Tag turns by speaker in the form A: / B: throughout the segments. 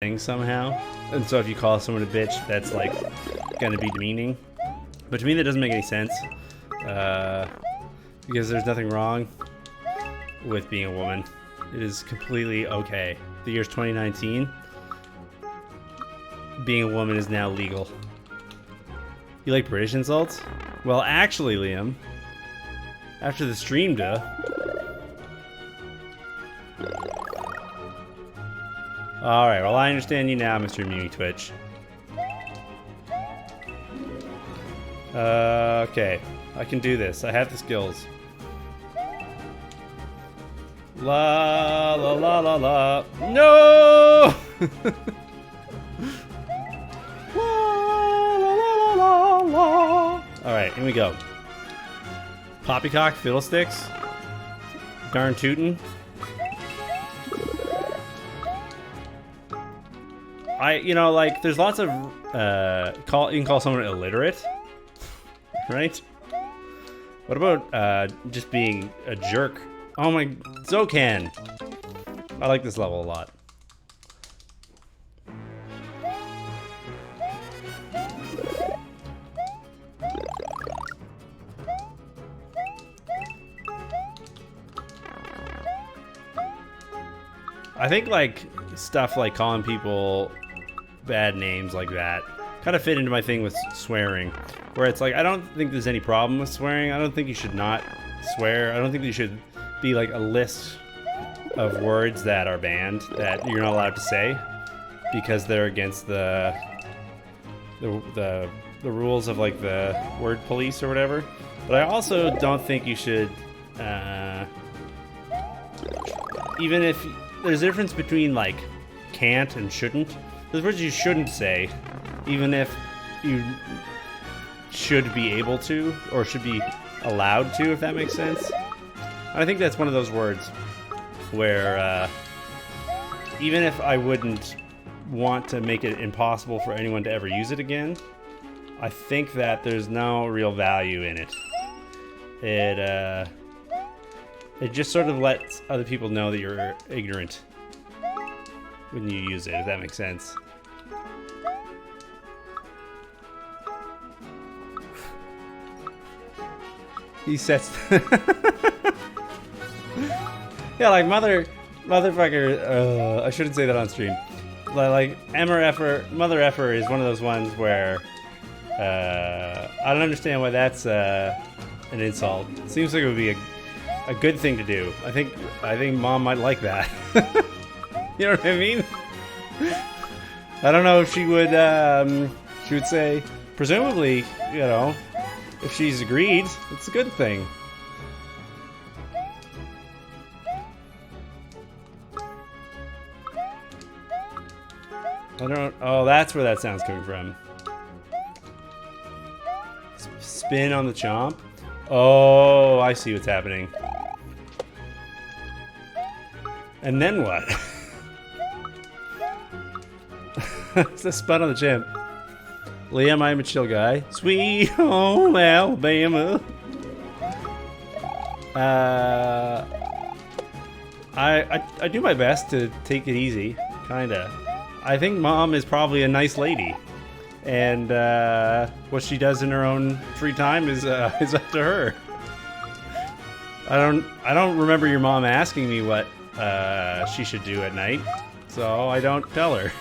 A: thing somehow. And so if you call someone a bitch, that's like gonna be demeaning. But to me, that doesn't make any sense. Because there's nothing wrong with being a woman. It is completely okay. The year's 2019. Being a woman is now legal. You like British insults? Well, actually, Liam, after the stream, duh. Alright, well, I understand you now, Mr. Muni Twitch. Okay. I can do this. I have the skills. La la la la la. No! Alright, here we go. Poppycock, fiddlesticks. Darn tootin'. You know, like, there's lots of, you can call someone illiterate. Right? What about, just being a jerk? Oh my, Zocan! I like this level a lot. I think, like, stuff like calling people bad names like that kind of fit into my thing with swearing, where it's like, I don't think there's any problem with swearing. I don't think you should not swear. I don't think you should be like a list of words that are banned that you're not allowed to say because they're against the rules of like the word police or whatever. But I also don't think you should even if there's a difference between like can't and shouldn't. There's words you shouldn't say, even if you should be able to, or should be allowed to, if that makes sense. I think that's one of those words where, even if I wouldn't want to make it impossible for anyone to ever use it again, I think that there's no real value in it. It just sort of lets other people know that you're ignorant when you use it, if that makes sense. He sets... yeah, like motherfucker, I shouldn't say that on stream. Like, Emmer effer, mother effer is one of those ones where, I don't understand why that's, an insult. It seems like it would be a good thing to do. I think mom might like that. You know what I mean? I don't know if she would say, presumably, you know, if she's agreed, it's a good thing. Oh, that's where that sound's coming from. Spin on the chomp? Oh, I see what's happening. And then what? It's a spun on the chimp. Liam, I'm a chill guy. Sweet home Alabama. I do my best to take it easy, kinda. I think mom is probably a nice lady, and what she does in her own free time is up to her. I don't remember your mom asking me what she should do at night, so I don't tell her.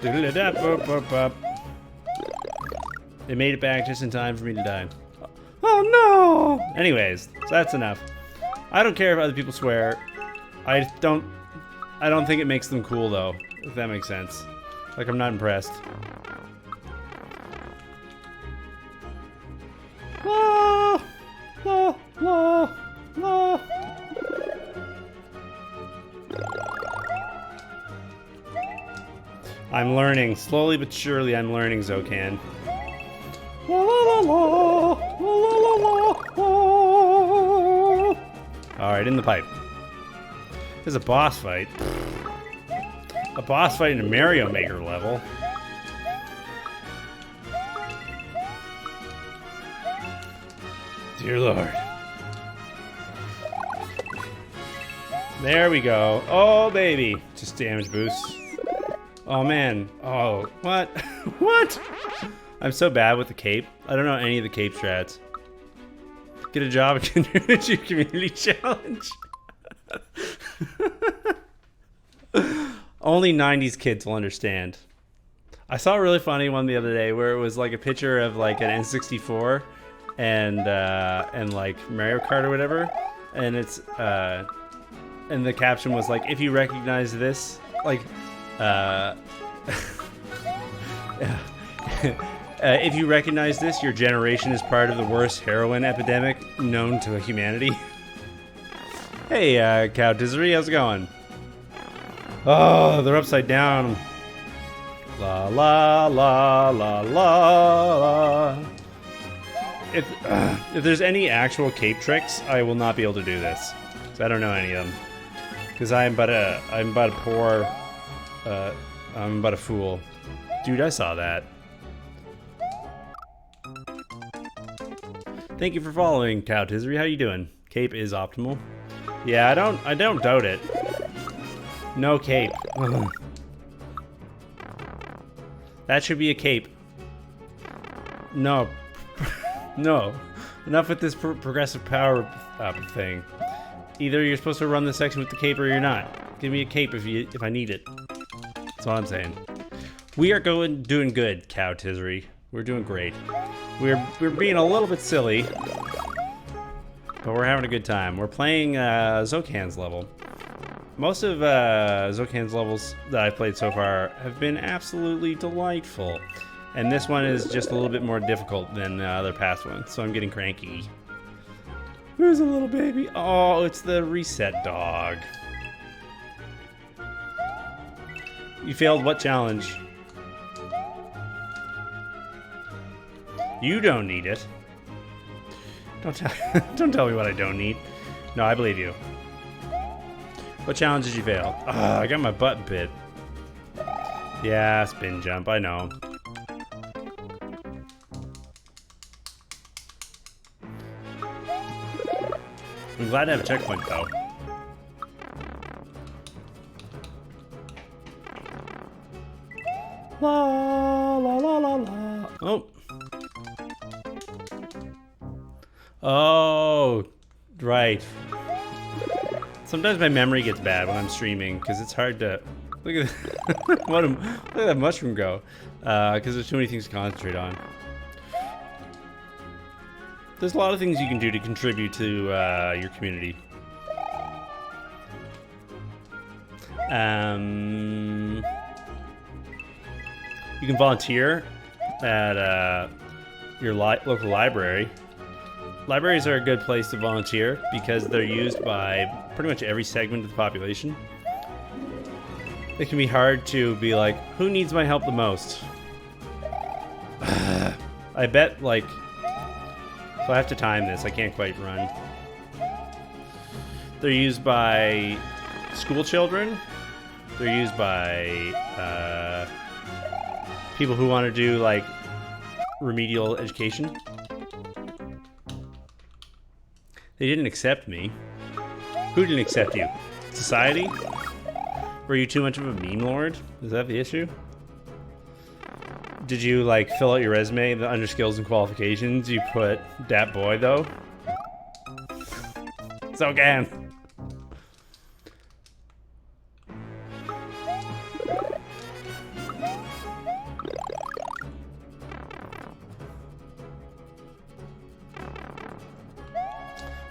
A: It made it back just in time for me to die. Oh no! Anyways, so that's enough. I don't care if other people swear. I don't think it makes them cool though, if that makes sense. Like, I'm not impressed. La, la, la, la. I'm learning. Slowly but surely I'm learning, Zocan. La, la, la, la, la, la, la. Alright, in the pipe. There's a boss fight. A boss fight in a Mario Maker level. Dear Lord. There we go. Oh, baby. Just damage boost. Oh, man. Oh, what? What? I'm so bad with the cape. I don't know any of the cape strats. Get a job at your community challenge. Only 90s kids will understand. I saw a really funny one the other day where it was like a picture of like an N64 and like Mario Kart or whatever, and it's and the caption was like, if you recognize this, like if you recognize this, your generation is part of the worst heroin epidemic known to humanity. Hey, Cow Dizzery, how's it going? Oh, they're upside down. La la la la la. If there's any actual cape tricks, I will not be able to do this. So I don't know any of them. Because I'm but a fool. Dude, I saw that. Thank you for following, Cow Tizzery. How you doing? Cape is optimal. Yeah, I don't doubt it. No cape. That should be a cape. No. No. Enough with this progressive power thing. Either you're supposed to run this section with the cape or you're not. Give me a cape if I need it. That's all I'm saying. We are doing good, Cow Tizzery. We're doing great. We're being a little bit silly, but we're having a good time. We're playing Zocan's level. Most of Zocan's levels that I've played so far have been absolutely delightful. And this one is just a little bit more difficult than the other past ones, so I'm getting cranky. Who's a little baby? Oh, it's the reset dog. You failed what challenge? You don't need it. Don't tell me what I don't need. No, I believe you. What challenge did you fail? I got my butt bit. Yeah, spin jump, I know. I'm glad to have a checkpoint, though. La la la la la. Oh. Oh, right. Sometimes my memory gets bad when I'm streaming because it's hard to look at look at that mushroom go because there's too many things to concentrate on. There's a lot of things you can do to contribute to your community. You can volunteer at your local library. Libraries are a good place to volunteer because they're used by pretty much every segment of the population. It can be hard to be like, who needs my help the most? I bet, like, so I have to time this. I can't quite run. They're used by school children. They're used by people who want to do, like, remedial education. They didn't accept me. Who didn't accept you? Society? Were you too much of a meme lord? Is that the issue? Did you, like, fill out your resume, under skills and qualifications, you put dat boy, though? Zocan!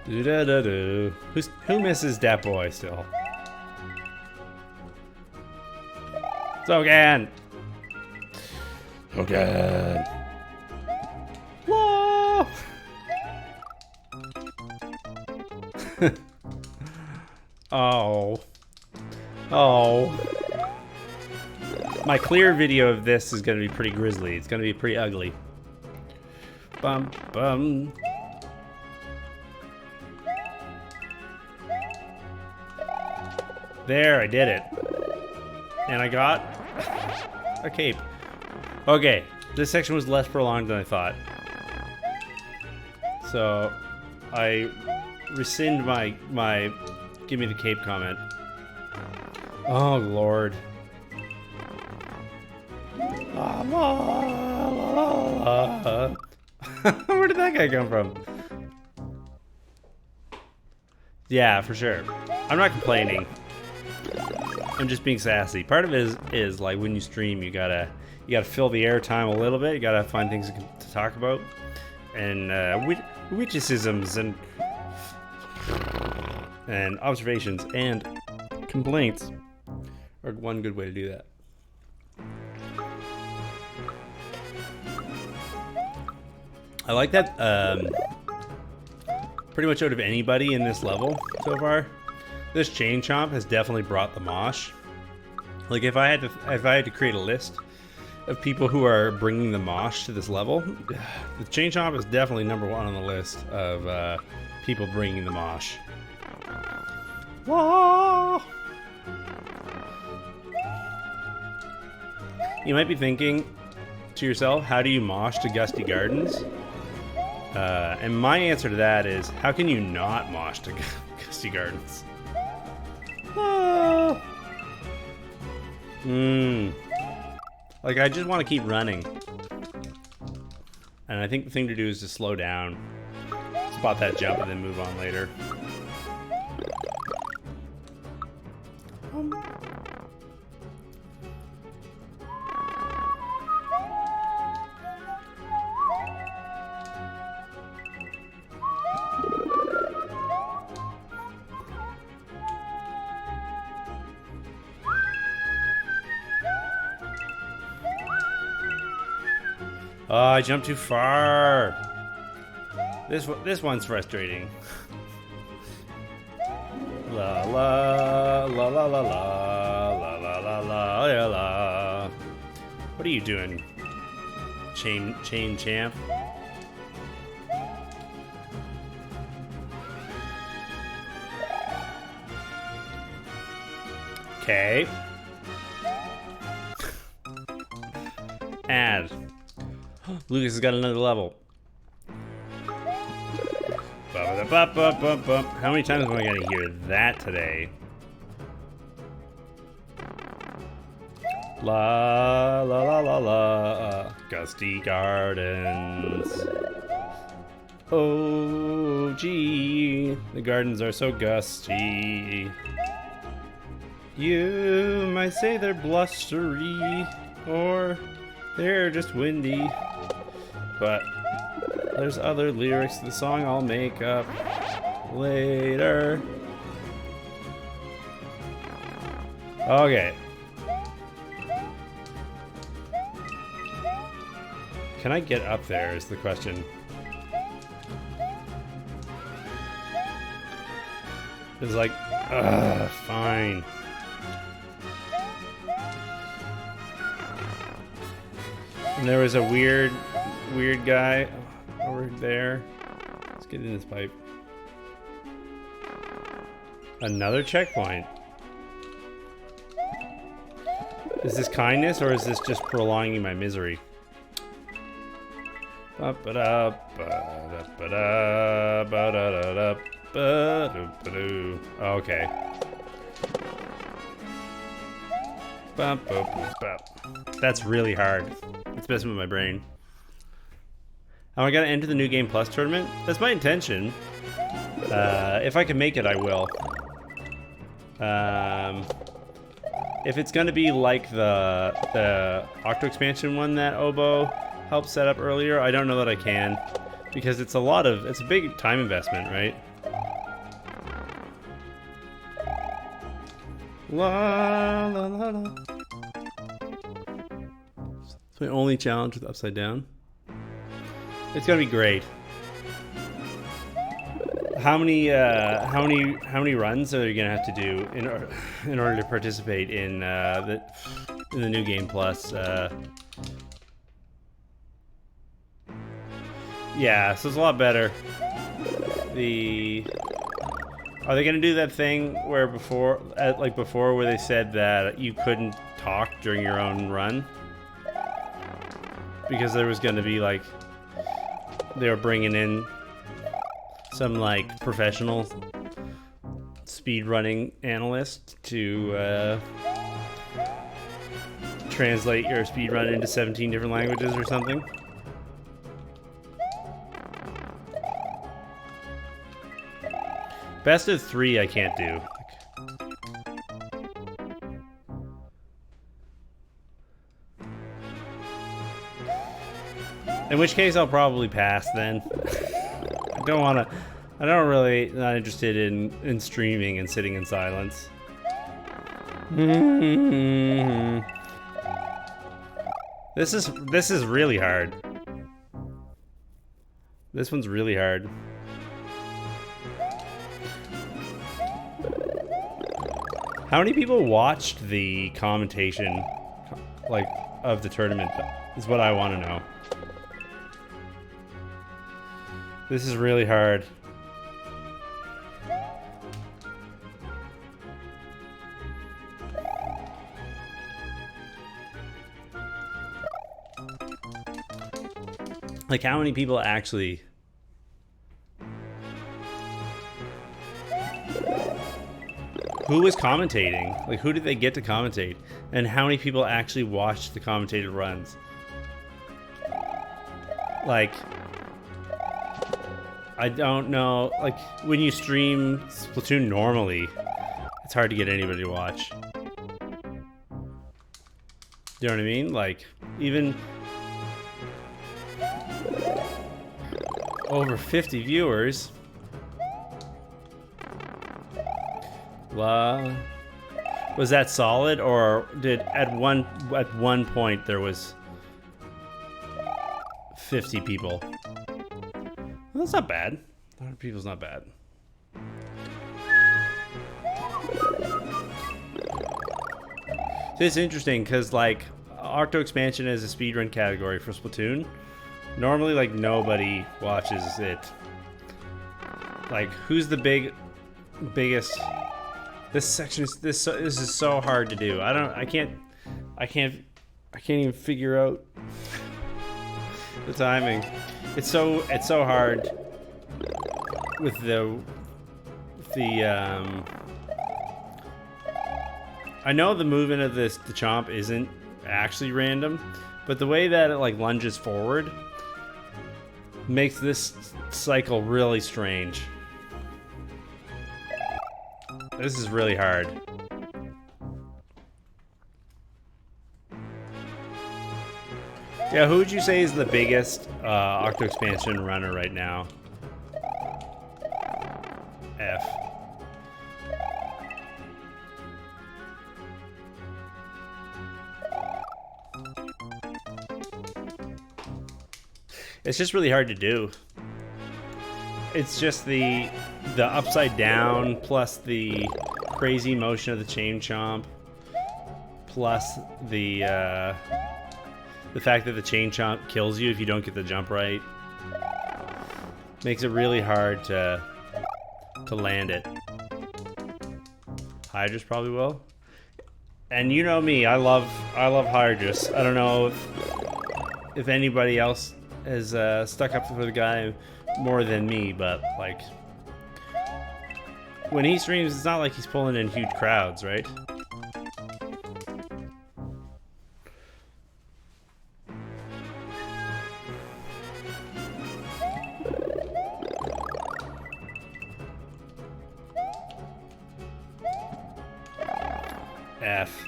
A: Do-da-da-do. Who misses dat boy still? Zocan! Zocan! Whoa! Oh. Oh. My clear video of this is going to be pretty grisly. It's going to be pretty ugly. Bum, bum. There, I did it. And I got a cape. Okay, this section was less prolonged than I thought. So, I rescind my give me the cape comment. Oh, Lord. La, la, la, la. Where did that guy come from? Yeah, for sure. I'm not complaining. I'm just being sassy. Part of it is like when you stream, you gotta fill the airtime a little bit. You gotta find things to talk about, and witticisms and observations and complaints are one good way to do that. I like that. Pretty much out of anybody in this level so far, this chain chomp has definitely brought the mosh. Like if I had to create a list of people who are bringing the mosh to this level, the chain chomp is definitely number one on the list of people bringing the mosh. Whoa! You might be thinking to yourself, how do you mosh to Gusty Gardens? And my answer to that is, how can you not mosh to Gusty Gardens? Oh. Like, I just want to keep running. And I think the thing to do is to slow down, spot that jump, and then move on later. Oh, I jumped too far. This one's frustrating. La la la la la la la la la la la la. What are you doing, chain champ? Okay. Add. Lucas has got another level. How many times am I gonna hear that today? La la la la la. Gusty Gardens. Oh gee, the gardens are so gusty. You might say they're blustery, or they're just windy. But there's other lyrics to the song I'll make up later. Okay. Can I get up there is the question. It's like, fine. And there was a weird guy over there. Let's get in this pipe. Another checkpoint. Is this kindness or is this just prolonging my misery? Okay. That's really hard. It's messing with my brain. Oh, I gotta enter the New Game Plus tournament? That's my intention. If I can make it, I will. If it's gonna be like the Octo expansion one that Obo helped set up earlier, I don't know that I can. Because it's a big time investment, right? La la la la. It's my only challenge with Upside Down. It's gonna be great. How many runs are you gonna have to do in order to participate in the New Game Plus? Yeah, so it's a lot better. Are they gonna do that thing where before where they said that you couldn't talk during your own run because there was gonna be like they were bringing in some like professional speedrunning analyst to translate your speedrun into 17 different languages or something. Best of 3 I can't do. In which case I'll probably pass then. I don't really, not interested in streaming and sitting in silence. This is really hard. This one's really hard. How many people watched the commentation, like, of the tournament? Is what I want to know. This is really hard. Like, how many people actually... Who was commentating? Like, who did they get to commentate? And how many people actually watched the commentated runs? Like, I don't know. Like, when you stream Splatoon normally, it's hard to get anybody to watch. You know what I mean? Like, even over 50 viewers. Was that solid, or did at one point there was 50 people? Well, that's not bad. 100 people's not bad. It's interesting because, like, Octo Expansion is a speedrun category for Splatoon. Normally, like, nobody watches it. Like, who's the biggest? This section is this is so hard to do. I can't even figure out the timing. It's so hard with the I know the movement of the Chomp isn't actually random, but the way that it, like, lunges forward makes this cycle really strange. This is really hard. Yeah, who would you say is the biggest Octo Expansion runner right now? F. It's just really hard to do. It's just the upside down plus the crazy motion of the chain chomp plus the fact that the chain chomp kills you if you don't get the jump right makes it really hard to land it. Hydra's probably will. And you know me, I love Hydra's. I don't know if anybody else has stuck up for the guy more than me, but, like, when he streams, it's not like he's pulling in huge crowds, right? F.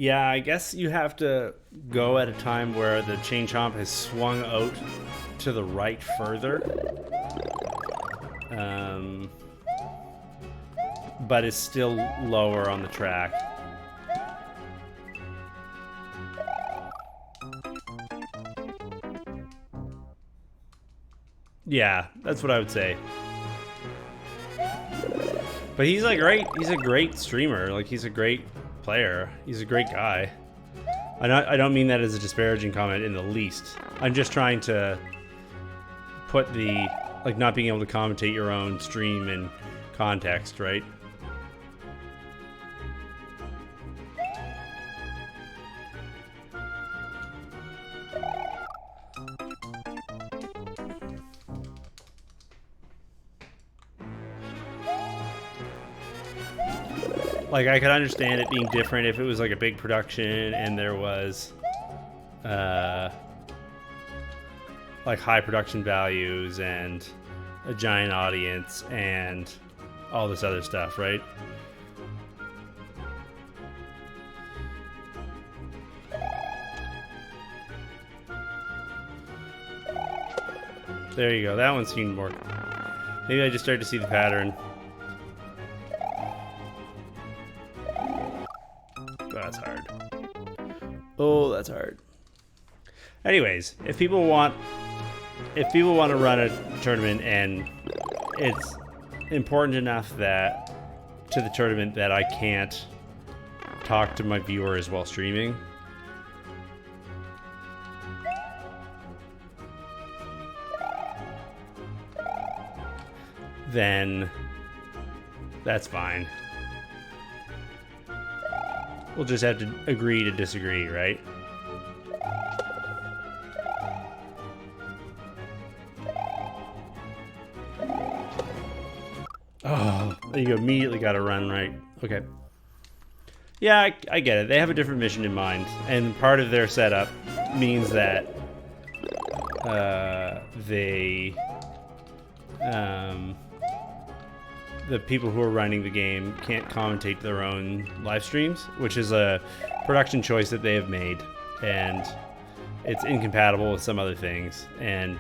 A: Yeah, I guess you have to go at a time where the chain chomp has swung out to the right further. But is still lower on the track. Yeah, that's what I would say. But he's a great streamer. Like, he's a great player. He's a great guy. I don't mean that as a disparaging comment in the least. I'm just trying to put the, like, not being able to commentate your own stream in context, right? Like, I could understand it being different if it was like a big production and there was like high production values and a giant audience and all this other stuff, right? There you go. That one seemed more... Maybe I just started to see the pattern. Oh, that's hard. Oh, that's hard. Anyways, if people want to run a tournament and it's important enough that to the tournament that I can't talk to my viewers while streaming, then that's fine. We'll just have to agree to disagree, right? Oh, you immediately got to run, right? Okay. Yeah, I get it. They have a different mission in mind, and part of their setup means that the people who are running the game can't commentate their own live streams, which is a production choice that they have made, and it's incompatible with some other things. And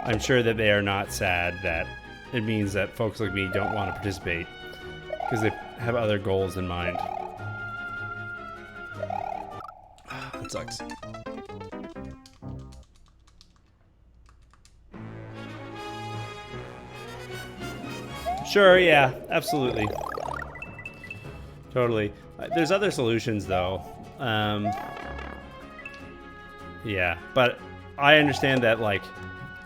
A: I'm sure that they are not sad that it means that folks like me don't want to participate because they have other goals in mind. That sucks. Sure, yeah, absolutely. Totally. There's other solutions, though. Yeah, but I understand that, like,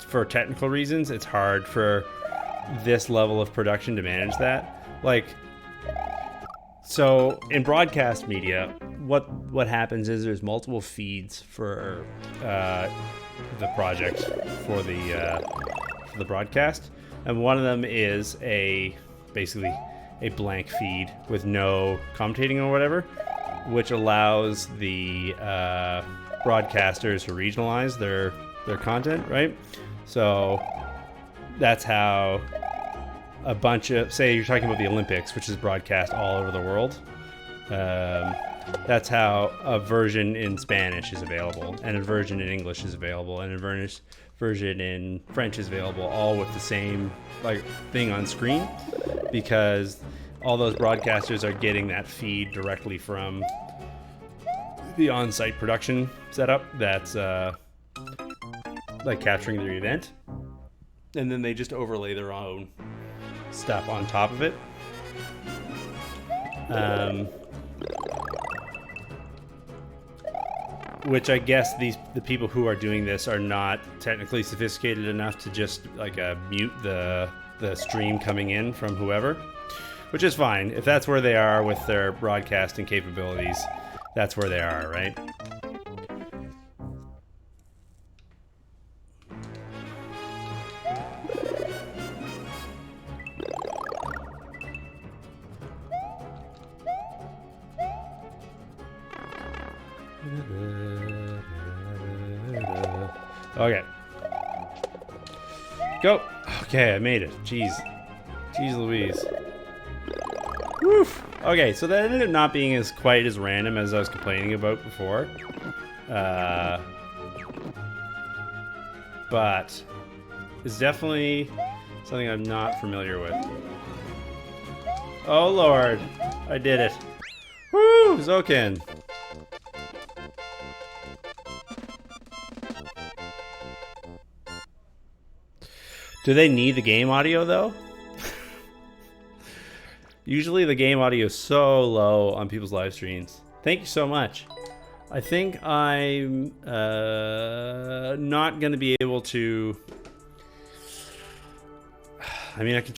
A: for technical reasons, it's hard for this level of production to manage that. Like, so in broadcast media, what happens is there's multiple feeds for the project for the broadcast. And one of them is basically a blank feed with no commentating or whatever, which allows the broadcasters to regionalize their content, right? So that's how a bunch of, say you're talking about the Olympics, which is broadcast all over the world. That's how a version in Spanish is available, and a version in English is available, and a version in French is available, all with the same like thing on screen, because all those broadcasters are getting that feed directly from the on-site production setup that's like capturing their event, and then they just overlay their own stuff on top of it. Which I guess the people who are doing this are not technically sophisticated enough to just like mute the stream coming in from whoever, which is fine. If that's where they are with their broadcasting capabilities, that's where they are, right? Okay. Go. Okay, I made it. Jeez. Jeez Louise. Woof. Okay, so that ended up not being as quite as random as I was complaining about before. But it's definitely something I'm not familiar with. Oh Lord. I did it. Woo! Zocan. Do they need the game audio, though? Usually the game audio is so low on people's live streams. Thank you so much. I think I'm not going to be able to... I mean, I can